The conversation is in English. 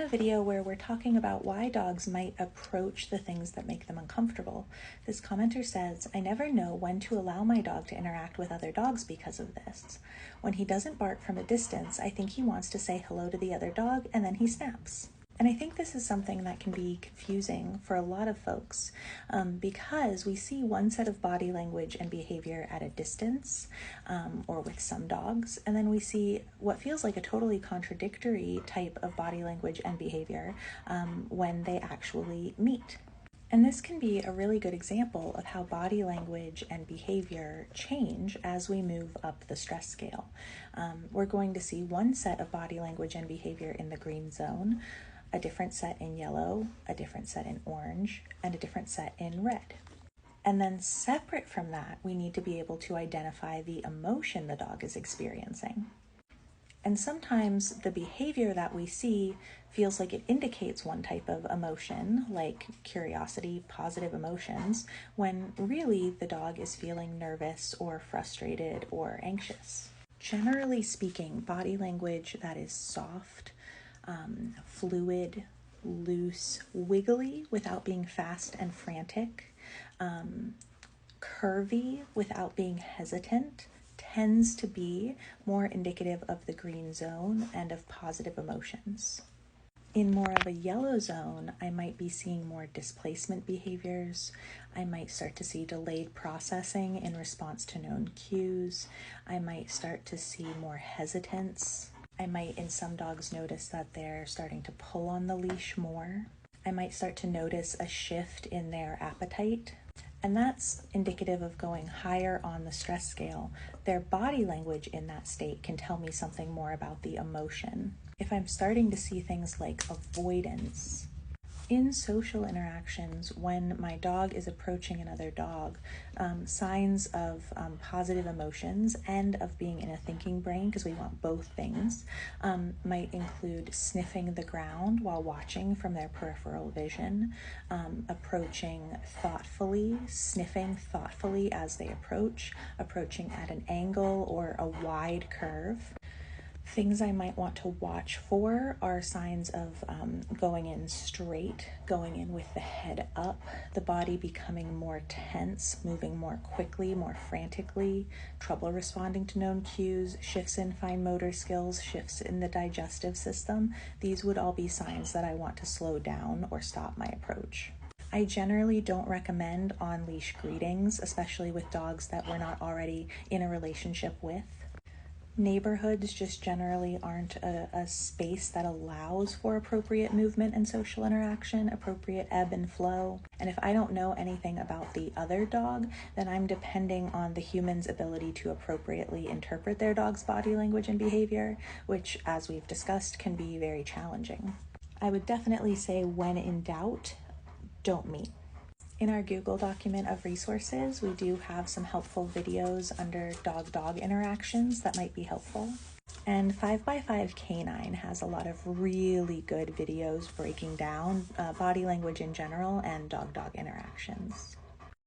a video where we're talking about why dogs might approach the things that make them uncomfortable. This commenter says, I never know when to allow my dog to interact with other dogs because of this. When he doesn't bark from a distance, I think he wants to say hello to the other dog and then he snaps. And I think this is something that can be confusing for a lot of folks because we see one set of body language and behavior at a distance or with some dogs, and then we see what feels like a totally contradictory type of body language and behavior when they actually meet. And this can be a really good example of how body language and behavior change as we move up the stress scale. We're going to see one set of body language and behavior in the green zone, a different set in yellow, a different set in orange, and a different set in red. And then separate from that, we need to be able to identify the emotion the dog is experiencing. And sometimes the behavior that we see feels like it indicates one type of emotion, like curiosity, positive emotions, when really the dog is feeling nervous or frustrated or anxious. Generally speaking, body language that is soft, fluid, loose, wiggly without being fast and frantic, curvy without being hesitant, tends to be more indicative of the green zone and of positive emotions. In more of a yellow zone, I might be seeing more displacement behaviors. I might start to see delayed processing in response to known cues. I might start to see more hesitance. I might, in some dogs, notice that they're starting to pull on the leash more. I might start to notice a shift in their appetite. And that's indicative of going higher on the stress scale. Their body language in that state can tell me something more about the emotion. If I'm starting to see things like avoidance, in social interactions, when my dog is approaching another dog, signs of positive emotions and of being in a thinking brain, because we want both things, might include sniffing the ground while watching from their peripheral vision, approaching thoughtfully, sniffing thoughtfully as they approaching at an angle or a wide curve. Things I might want to watch for are signs of going in straight, going in with the head up, the body becoming more tense, moving more quickly, more frantically, trouble responding to known cues, shifts in fine motor skills, shifts in the digestive system. These would all be signs that I want to slow down or stop my approach. I generally don't recommend on-leash greetings, especially with dogs that we're not already in a relationship with. Neighborhoods just generally aren't a space that allows for appropriate movement and social interaction, appropriate ebb and flow. And if I don't know anything about the other dog, then I'm depending on the human's ability to appropriately interpret their dog's body language and behavior, which, as we've discussed, can be very challenging. I would definitely say, when in doubt, don't meet. In our Google document of resources, we do have some helpful videos under dog-dog interactions that might be helpful. And 5x5 Canine has a lot of really good videos breaking down body language in general and dog-dog interactions.